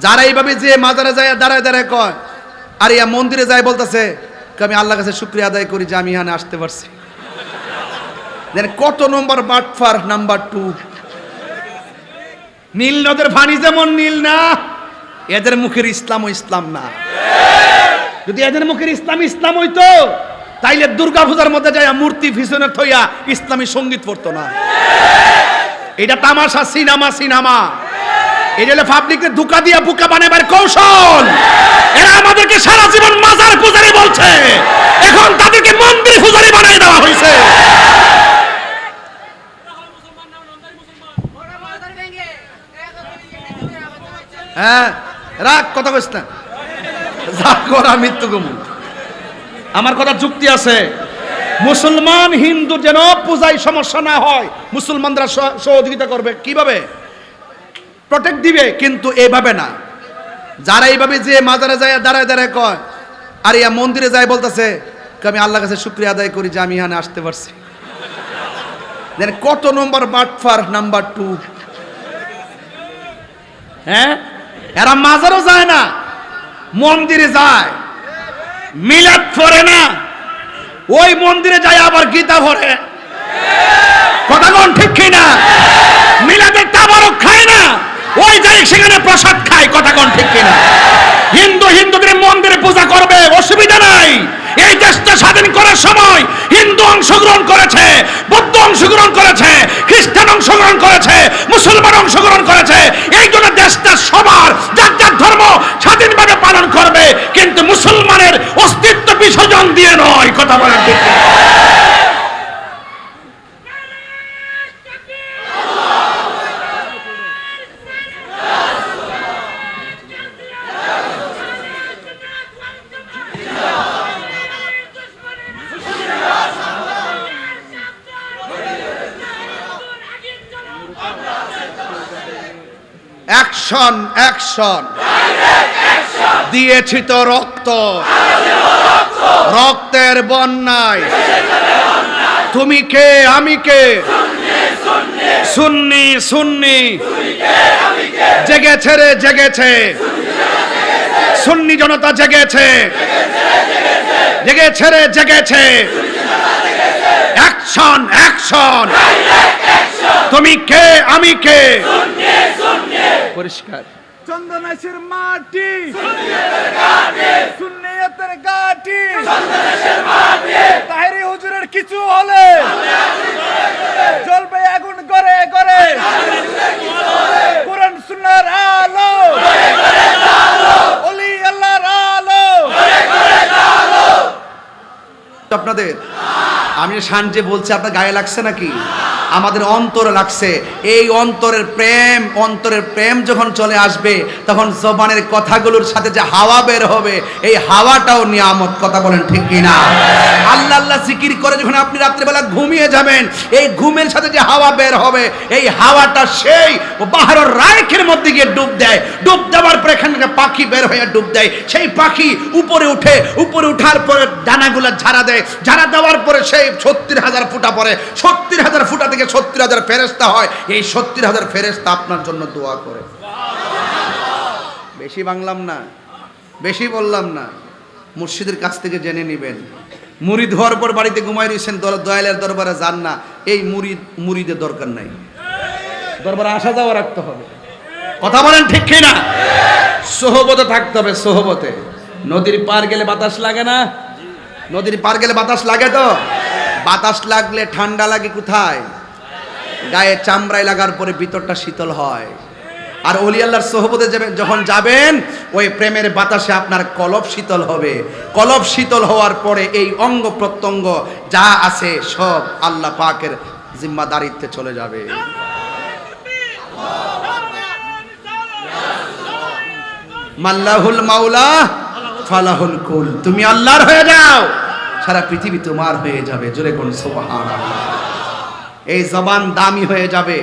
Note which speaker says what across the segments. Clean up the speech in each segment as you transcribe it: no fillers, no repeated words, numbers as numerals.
Speaker 1: যারা এইভাবে যে মাজারে যায় দাঁড়ায় দাঁড়ায় কয়, আর ইয়া মন্দিরে যায় বলতেছে আমি আল্লাহর কাছে শুকরিয়া আদায় করি যে আমি এখানে আসতে পারছি। দেন কত নম্বর বাটফার নাম্বার 2। নীল নদের পানি যেমন নীল না, এদের মুখের ইসলাম ও ইসলাম না। যদি এদের মুখের ইসলাম ইসলাম হইতো তাইলে দুর্গা পূজার মধ্যে যায় মূর্তি পিছনে থইয়া ইসলামী সঙ্গীত পড়তো না। এটা তামাশা, সিনেমা সিনেমা। এটা হলো পাবলিককে ধোঁকা দিয়া বোকা বানাবার কৌশল। এরা আমাদেরকে সারা জীবন মাজার পূজারি বলছে, এখন তাদেরকে মন্দির পূজারি বানাই দেওয়া হয়েছে। হ্যাঁ রাগ কথা কইস না, যা করা মৃত্যু গমু। আমার কথা যুক্তি আছে। মুসলমান হিন্দু যেন পূজায় সমস্যা না হয়, মুসলমানরা সহযোগিতা করবে। কিভাবে? প্রটেক্ট দিবে, কিন্তু এইভাবে না। যারা এইভাবে যে মাজারে যায় দাঁড়ায় দাঁড়ায় কয়, আর ইয়া মন্দিরে যায় বলতেছে আমি আল্লাহর কাছে শুকরিয়া আদায় করি যে আমি এখানে আসতে পারছি। দেন কত নম্বর বাটফার নাম্বার 2। হ্যাঁ, এরা মাজারও যায় না, মন্দিরে যায়, মিলাদ পড়ে না, ওই মন্দিরে যায় আবার গীতা পড়ে। কথা কোন ঠিক কিনা? মিলাদের তাবারক খায় না, ওই যায় সেখানে প্রসাদ খায়। কথা কোন ঠিক কিনা? হিন্দুদের মন্দিরে পূজা করবে, অসুবিধা নাই। এই দেশটা স্বাধীন করার সময় হিন্দু অংশগ্রহণ করেছে, বৌদ্ধ অংশগ্রহণ করেছে, খ্রিস্টান অংশগ্রহণ করেছে, মুসলমান অংশগ্রহণ করেছে। এই জন্য দেশটা সবার যার যার ধর্ম স্বাধীনভাবে পালন করবে, কিন্তু মুসলমানের অস্তিত্ব বিসর্জন দিয়ে নয়। কথা বলেন ঠিক কিনা? অ্যাকশন অ্যাকশন, দিয়েছি তো রক্ত, রক্তের বন্যায়। তুমি কে আমি কে, সুন্নি সুন্নি, জেগেছে রে জেগেছে, সুন্নি জনতা জেগেছে, জেগেছে রে জেগেছে। অ্যাকশন অ্যাকশন, তুমি কে আমি কে। পরিষ্কার।
Speaker 2: চন্দনেশের মাটি, সুন্নিয়তের ঘাটি, তাহেরি হুজুরের কিছু হলে জ্বলবে আগুন করে করে, কোরআন সুন্নাহর আলো, ওলি আল্লাহর আলো।
Speaker 1: আপনাদের আমি শান যে বলছি আপনার গায়ে লাগছে নাকি? আমাদের অন্তরে লাগছে। এই অন্তরের প্রেম যখন চলে আসবে, তখন জবানের কথাগুলোর সাথে যে হাওয়া বের হবে, এই হাওয়াটাও নিয়ামত। কথা বলেন ঠিক কিনা? আল্লাহ আল্লাহ জিকির করে যখন আপনি রাত্রিবেলা ঘুমিয়ে যাবেন, এই ঘুমের সাথে যে হাওয়া বের হবে, এই হাওয়াটা সেই বাহারের রায়খের মধ্যে গিয়ে ডুব দেয়। ডুব দেওয়ার পর এখান থেকে পাখি বের হয়ে ডুব দেয়। সেই পাখি উপরে উঠে, উপরে উঠার পরে ডানাগুলো ঝাড়া দেয়। ঝাড়া দেওয়ার পরে সেই 70,000 ফুটা পরে, 70,000 ফুটা থেকে 70,000 ফেরেশতা হয়। এই 70,000 ফেরেশতা আপনার জন্য দোয়া করে। বেশি বাংলাম না, বেশি বললাম না, মুর্শিদের কাছ থেকে জেনে নেবেন। মুরিদ হওয়ার পর বাড়িতে ঘুমাই রয়েছেন, দয়ালের দরবারে যান না, এই মুরিদের দরকার নাই। দরবারে আসা যাওয়া রাখতে হবে। কথা বলেন ঠিক কিনা? সোহবতে থাকতে হবে, সোহবতে। নদীর পার গেলে বাতাস লাগে না? নদীর পার গেলে বাতাস লাগে তো? বাতাস লাগলে ঠান্ডা লাগে কোথায়? গায়ে চামড়ায় লাগার পরে ভিতরটা শীতল হয়। আর ওলি আল্লাহর সোহবতে যখন যাবেন, ওই প্রেমের বাতাসে আপনার কলব শীতল হবে। কলব শীতল হওয়ার পরে এই অঙ্গ প্রত্যঙ্গ যা আছে সব আল্লাহ পাকের জিম্মাদারিত্বে চলে যাবে। মাল্লাহুল মাওলা ফালাহুল কুল। তুমি আল্লাহর হয়ে যাও, সারা পৃথিবী তোমার হয়ে যাবে। জোরে কোন সুবহানাল্লাহ। এই জবান দামি হয়ে যাবে,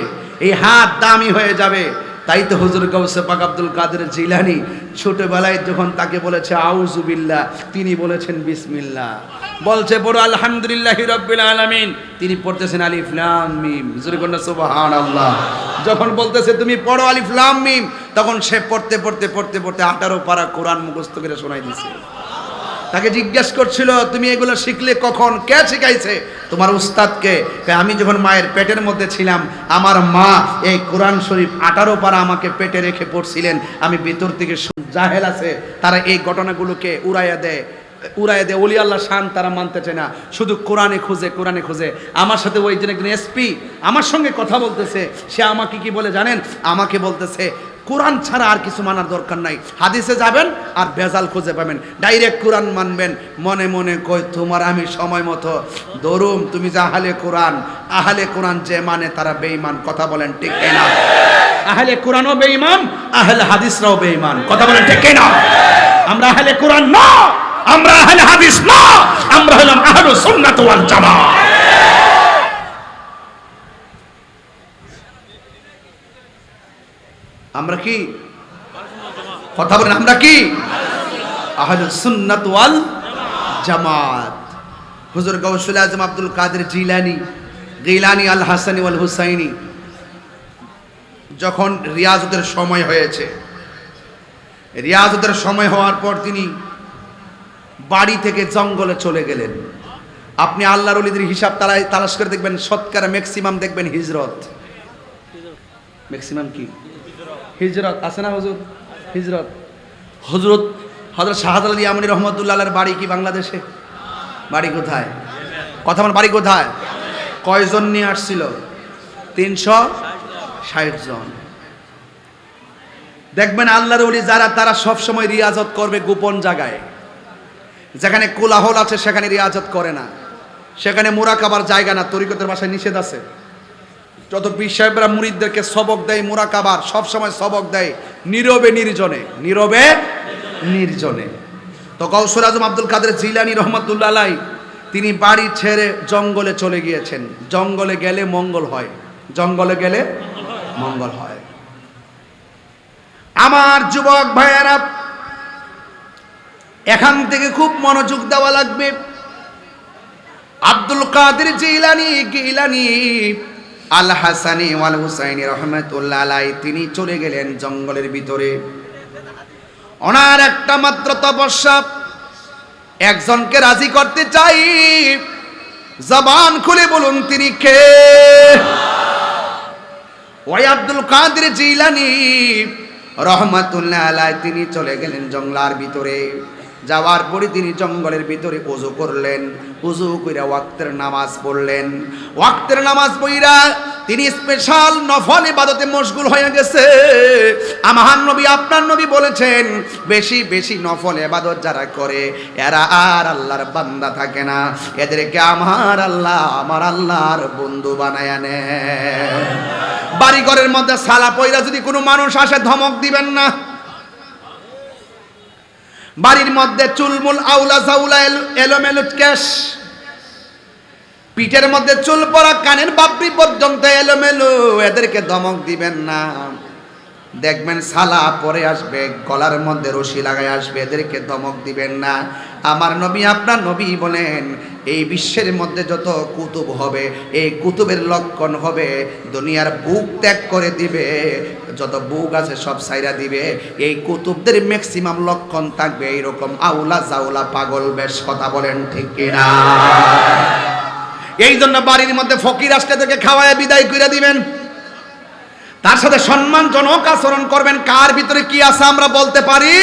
Speaker 1: এই হাত দামি হয়ে যাবে। তাই তো হুজুর গাউসে পাক আব্দুল কাদের জিলানী ছোটবেলায় যখন তাকে বলেছে আউযু বিল্লাহ, তিনি বলেছেন বিসমিল্লাহ। বলছে পড়ো আলহামদুলিল্লাহি রাব্বিল আলামিন, তিনি পড়তেছেন আলিফ লাম মিম, জোরে বলুন সুবহানাল্লাহ। যখন বলতেছে তুমি পড়ো আলিফ লাম মিম, তখন সে পড়তে পড়তে পড়তে পড়তে 18 পারা কোরআন মুখস্থ করে শোনাই দিছে। তাকে জিজ্ঞেস করছিল তুমি এগুলো শিখলে কখন, কে শিখাইছে? তোমার উস্তাদকে। আমি যখন মায়ের পেটের মধ্যে ছিলাম, আমার মা এই কোরআন শরীফ 18 পারা আমাকে পেটে রেখে পড়ছিলেন। আমি ভিতর থেকে জাহেল আছে, তারা এই ঘটনাগুলোকে উড়াইয়া দেয়। ওলি আল্লাহ শান তারা মানতেছে না, শুধু কোরআনে খুঁজে কোরআনে খুঁজে। আমার সাথে ওই দিন একজন এসপি আমার সঙ্গে কথা বলতেছে, সে আমাকে কি বলে জানেন? আমাকে বলতেছে কোরআন ছাড়া আর কিছু মানার দরকার নাই, হাদিসে যাবেন আর ভেজাল খুঁজে পাবেন, ডাইরেক্ট কোরআন মানবেন। মনে মনে কই তোমার আমি সময় মতো দরুম, তুমি যে আহলে কোরআন যে মানে তারা বেঈমান। কথা বলেন ঠিক কিনা? আহলে কোরআনও বেঈমান, আহলে হাদিসরাও বেঈমান। কথা বলেন ঠিক কিনা? আমরা আহলে কোরআন না, আমরা আহলে হাদিস না, আমরা হলাম আহলুস সুন্নাত ওয়াল জামাত। আমরা কি? কথা বলেন আমরা কি? আহলুস সুন্নাত ওয়াল জামাত। হুজুর গাউসুল আজম আব্দুল কাদের জিলানী আল হাসানী ওয়াল হুসাইনি যখন রিয়াজতের সময় হয়েছে, রিয়াজতের সময় হওয়ার পর তিনি বাড়ি থেকে জঙ্গলে চলে গেলেন। আপনি আল্লাহর ওলিদের হিসাব তালাশ করে দেখবেন, শতকরা ম্যাক্সিমাম দেখবেন হিজরত। ম্যাক্সিমাম কি? হিজরত আছে না হুজুর? হিজরত। হযরত শাহজালাল ইয়ামানী রহমতুল্লাহ আলাইহির বাড়ি কি বাংলাদেশে? বাড়ি কোথায়? কথা বল, বাড়ি কোথায়? কয়জন নিয়ে আসছিল? 360 জন। দেখবেন আল্লাহর ওলি যারা, তারা সব সময় রিয়াজত করবে গোপন জায়গায়। যেখানে কোলাহল আছে সেখানে রিয়াজত করে না, সেখানে মুরাকাবার জায়গা না। তরিকতের ভাষায় নিষেধ আছে। যত পীর সাহেবরা মুরিদদেরকে সবক দেয় মুরাকাবার, সব সময় সবক দেয় নীরবে নির্জনে, নীরবে নির্জনে। তো গাউসুল আজম আব্দুল কাদের জিলানী রহমাতুল্লাহ আলাইহি তিনি বাড়ি ছেড়ে জঙ্গলে চলে গিয়েছেন। জঙ্গলে গেলে মঙ্গল হয়, জঙ্গলে গেলে মঙ্গল হয়। আমার যুবক ভাইয়েরা, এখান থেকে খুব মনোযোগ দেওয়া লাগবে। আব্দুল কাদের জিলানী আল হাসানী ওয়াল হুসাইনি রহমাতুল্লাহ আলাইহি তিনি চলে গেলেন জঙ্গলের ভিতরে। ওনার একটা মাত্র তপস্যা, একজনকে রাজি করতে চাই। জবান খুলে বলুন তিনি কে? ওই আব্দুল কাদের জিলানী রহমাতুল্লাহ আলাইহি তিনি চলে গেলেন জঙ্গলার ভিতরে। যাওয়ার পরে তিনি জঙ্গলের ভিতরে ওযু করলেন, ওযু কইরা ওয়াক্তের নামাজ পড়লেন। ওয়াক্তের নামাজ পড়া তিনি স্পেশাল নফল ইবাদতে মশগুল হয়ে গেছে। আমার নবী, আপনার নবী বলেছেন, বেশি বেশি নফল ইবাদত যারা করে এরা আর আল্লাহর বান্দা থাকে না, এদেরকে আমার আল্লাহর বন্ধু বানায় নেয়। বাড়ি ঘরের মধ্যে সালা পয়রা যদি কোনো মানুষ আসে, ধমক দিবেন না। বাড়ির মধ্যে চুলমুল আউলা জাউলা এলোমেলো কেশ, পিঠের মধ্যে চুল পড়া, কানের বাবরি পর্যন্ত এলোমেলো, এদেরকে ধমক দিবেন না। দেখবেন সালা পরে আসবে, গলার মধ্যে রশি লাগাই আসবে, এদেরকে ধমক দিবেন না। আমার নবী, আপনার নবী বলেন, এই বিশ্বের মধ্যে যত কুতুব হবে, এই কুতুবের লক্ষণ হবে দুনিয়ার বুক ত্যাগ করে দিবে, যত বুক আছে সব সাইরা দিবে। এই কুতুবদের ম্যাক্সিমাম লক্ষণ থাকবে এইরকম আউলা জাউলা পাগল বেশ। কথা বলেন ঠিক কিনা? এই জন্য বাড়ির মধ্যে ফকির আসলে তাকে খাওয়ায় বিদায় করে দিবেন, তার সাথে সম্মানজনক আচরণ করবেন। কার ভিতরে কি আছে আমরা বলতে পারি।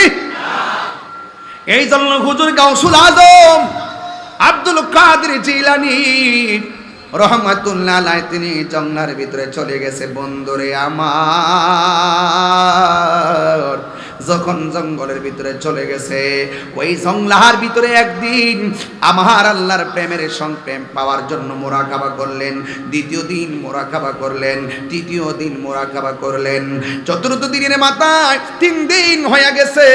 Speaker 1: এই জন্য হুজুর গাউসুল আজম আব্দুল কাদের জিলানী রহমাতুল্লাহ আলাইহি তিনি জঙ্গলের ভিতরে চলে গেছে। বন্ধুরে আমার, যখন জঙ্গলের ভিতরে চলে গেছে, ওই জংলাহার ভিতরে একদিন আমার আল্লাহর প্রেমের প্রেম পাওয়ার জন্য মুরাকাবা করলেন, দ্বিতীয় দিন মুরাকাবা করলেন, তৃতীয় দিন মুরাকাবা করলেন, চতুর্থ দিনের মাথায় 3 দিন হয়ে গেছে।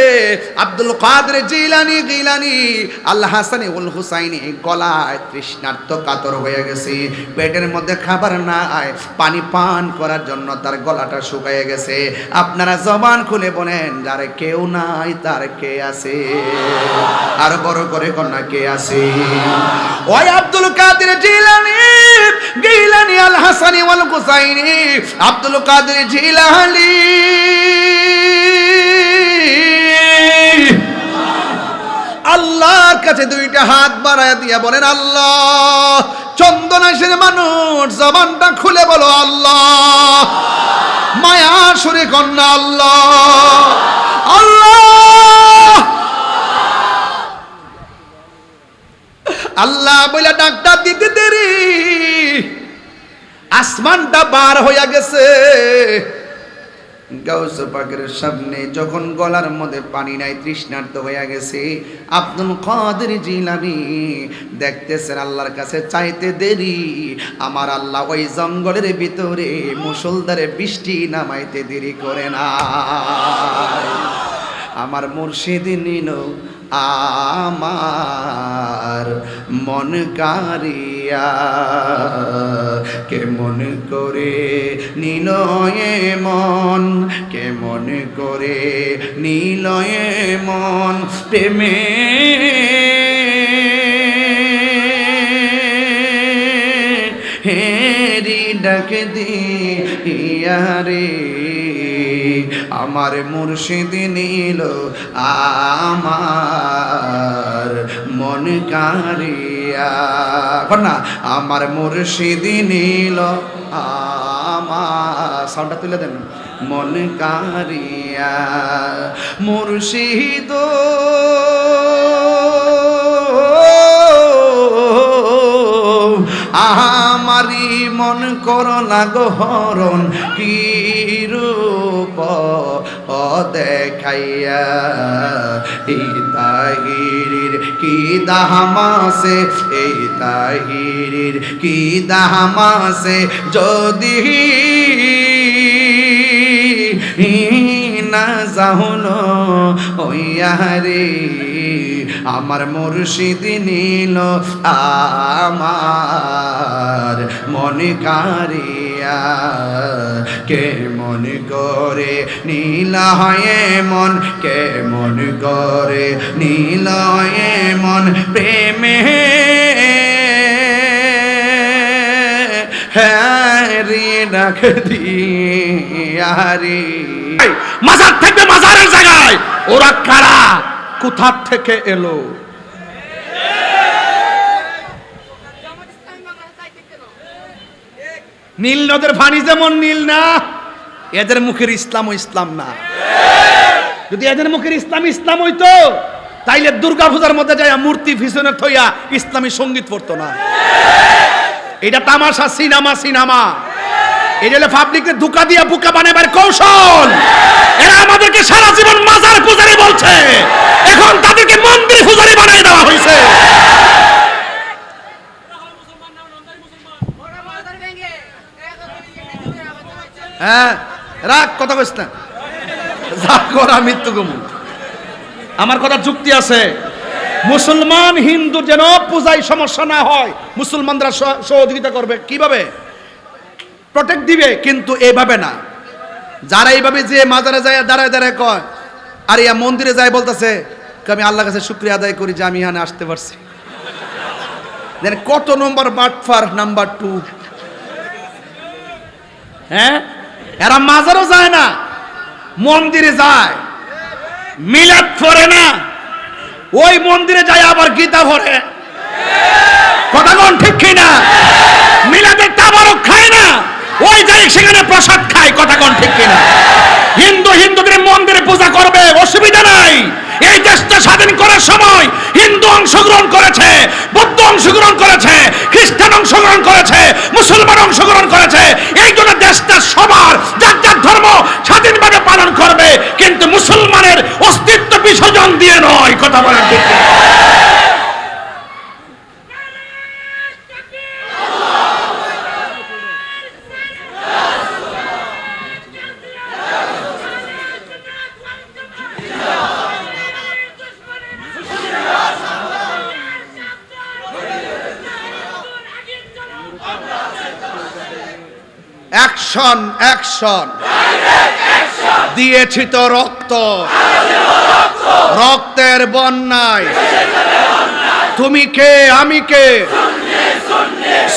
Speaker 1: আব্দুল কাদের জিলানী আল হাসানি উল হুসাইনি গলায় তৃষ্ণার্ত কাতর হয়ে গেছে, পেটের মধ্যে খাবার নাই, পানি পান করার জন্য তার গলাটা শুকিয়ে গেছে। আপনারা জবান খুলে বলেন, যার কেউ নাই তার কে আছে? আর বড় করে কন্যা কে আছে? ওই আব্দুল কাদের জিলানী আল হাসানি ওয়াল হুসাইনি, আব্দুল কাদের জিলানী আল্লাহর কাছে 2টা হাত বাড়ায় দিয়া বলেন, আল্লাহ। চন্দনাশের মানুষ জবানটা খুলে বলো আল্লাহ। মায়া সুরে কন্যা আল্লাহ, আল্লাহ, আল্লাহ বলে ডাকটা দিতে দেরি, আসমানটা বার হইয়া গেছে। গাউস পাকের সামনে যখন গলার মধ্যে পানি নাই, তৃষ্ণার্ত হয়ে গেছে, আব্দুল কাদের জিলানী দেখতেছেন আল্লাহর কাছে চাইতে দেরি, আমার আল্লাহ ওই জঙ্গলের ভিতরে মুষলধারে বৃষ্টি নামাইতে দেরি করে না। আমার মুর্শিদ নিল আমার মন কারিয়া, কেমন করে নিল এ মন, কেমন করে নিল এ মন, প্রেমে হেরি ডাক দিয়া রে, আমার মুর্শিদ নিল আমার মন কারিয়া, না আমার মুর্শিদ নিল আমার, সাউন্ডটা তুলে দেন, মন কারিয়া। মুর্শিদ আমারি মন করো না গহরণ, কি রূপ দেখাইয়া, এই তাহিরির কি দাহামাসে, এই তাহিরির কি দাহামাসে যদি না যাহলো ওইয়ারে, আমার মুর্শিদ নিল আমার মন কারিয়া, কে মন করে নীল হয় মন, কে মন করে নীল হয় মন, প্রেমে হ্যারি ডাক দিয়া রে। মাজার থাকবে মাজারের জায়গায়, ওরা কারা, কোথা থেকে এলো? নীল নদের পানি যেমন নীল না, এদের মুখের ইসলাম ও ইসলাম না। যদি এদের মুখের ইসলাম ইসলাম হইতো, তাইলে দুর্গা পূজার মধ্যে যায় মূর্তি পিছনে থইয়া ইসলামী সঙ্গীত পড়তো না। এটা তামাশা, সিনেমা সিনেমা, এটা হলো পাবলিককে ধোঁকা দিয়া বোকা বানাবার কৌশল। এরা আমাদেরকে সারা জীবন মাজার পূজারি বলছে, এখন তাদেরকে মন্দির পূজারি বানিয়ে দেওয়া হয়েছে। হ্যাঁ রাগ, কথা কইস না, যা করা মৃত্যু গমু। আমার কথা যুক্তি আছে। মুসলমান হিন্দু যেন পূজায় সমস্যা না হয়, মুসলমানরা সহযোগিতা করবে। কিভাবে? প্রটেক্ট দিবে, কিন্তু এইভাবে না। যারা এইভাবে যে মাজারে যায় দাঁড়ায় দাঁড়ায় কয়, আর ইয়া মন্দিরে যায় বলতেছে আমি আল্লাহর কাছে শুকরিয়া আদায় করি যে আমি এখানে আসতে পারছি। দেন কত নম্বর বাটফার, নাম্বার 2। হ্যাঁ, এরা মাজারও যায় না, মন্দিরে যায়, মিলাদ পড়ে না, ওই মন্দিরে যায় আবার গীতা পড়ে। কথা কোন ঠিক কিনা? মিলাদের তাবারক খায় না, ওই যায় সেখানে প্রসাদ খায়। কথা কোন ঠিক কিনা? হিন্দুদের মন্দিরে পূজা করবে, অসুবিধা নাই। এই দেশটা স্বাধীন করার সময় হিন্দু অংশগ্রহণ করেছে, বৌদ্ধ অংশগ্রহণ করেছে, খ্রিস্টান অংশগ্রহণ করেছে, মুসলমান অংশগ্রহণ করেছে। এই জন্য দেশটা সবার, যার যার ধর্ম স্বাধীনভাবে পালন করবে। কিন্তু মুসলমানের নয়, কথা বলেন ঠিক কিনা? Action, action. দিয়েছি তো রক্ত, রক্তের বন্যায়। তুমি কে আমি কে?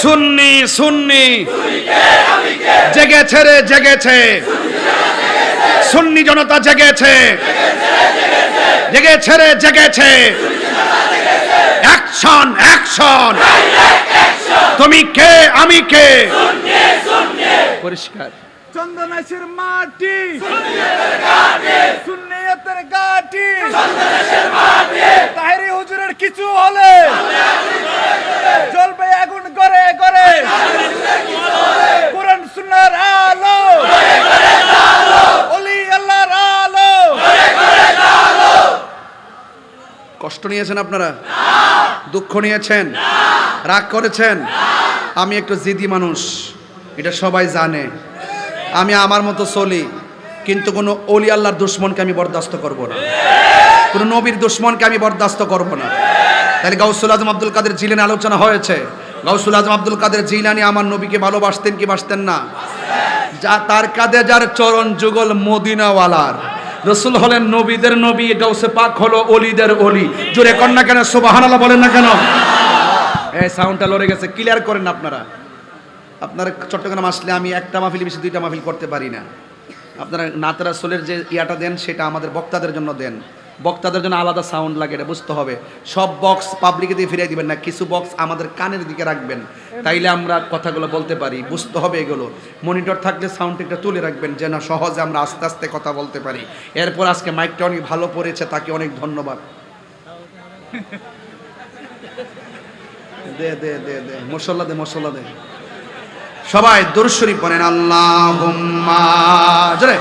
Speaker 1: সুন্নি সুন্নি। জেগেছে রে জেগেছে, সুন্নি জনতা জেগেছে, জেগেছে রে জেগেছে। Action, action. তুমি কে আমি কে? পরিষ্কার।
Speaker 2: চন্দনেশের মাটি, সুন্নিয়তের ঘাঁটি, তাহেরি হুজুরের কিছু হলে জ্বলবে আগুন করে করে। কোরআন সুন্নাহর আলো, ওলি আল্লাহর আলো।
Speaker 1: কষ্ট নিয়েছেন আপনারা? দুঃখ নিয়েছেন? রাগ করেছেন? আমি একটু জিদি মানুষ, এটা সবাই জানে। আমি আমার মতো চলি, কিন্তু কোনো অলি আল্লাহর দুশ্মনকে আমি বরদাস্ত করব না, কোনো নবীর দুশ্মনকে আমি বরদাস্ত করব না। তাহলে গাউসুল আজম আব্দুল কাদের জিলানী আলোচনা হয়েছে। গাউসুল আজম আব্দুল কাদের জিলানী আমার নবীকে ভালোবাসতেন কি বাসতেন না? যা তার কাঁধে যার চরণ যুগল মদিনাওয়ালার। রসুল হলেন নবীদের নবী, গাউসে পাক হলো অলিদের অলি। জোরে কন্যা কেন, সুবহানাল্লাহ বলেন না কেন? এই সাউন্ডটা লড়ে গেছে, ক্লিয়ার করেন না আপনারা। আপনারা চট্টগ্রাম আসলে আমি একটা মাহফিল বেশি দুইটা মাহফিল করতে পারি না। আপনারা নাতে রাসূলের যে ইয়াটা দেন সেটা আমাদের বক্তাদের জন্য দেন। বক্তাদের জন্য আলাদা সাউন্ড লাগে, এটা বুঝতে হবে। সব বক্স পাবলিকে দিয়ে ফিরিয়ে দিবেন না, কিছু বক্স আমাদের কানের দিকে রাখবেন, তাইলে আমরা কথাগুলো বলতে পারি, বুঝতে হবে এগুলো। মনিটর থাকলে সাউন্ড একটা তুলে রাখবেন, যেন সহজে আমরা আস্তে আস্তে কথা বলতে পারি। এরপর আজকে মাইকটা অনেক ভালো পড়েছে, তাকে অনেক ধন্যবাদ। দে দে দে দে মশলা দে, মশলা দে। সবাই দুরূদ শরীফ পড়েন, আল্লাহুম্মা জোরে।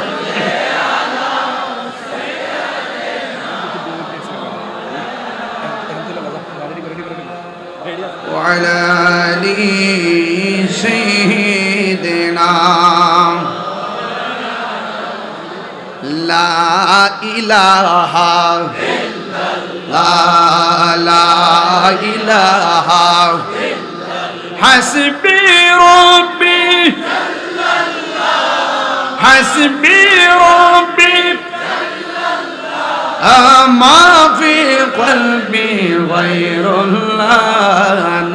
Speaker 1: وعلى آل سيدنا لا إله إلا الله لا إله حسبي ربي حسبي ربي ما في قلبي غير الله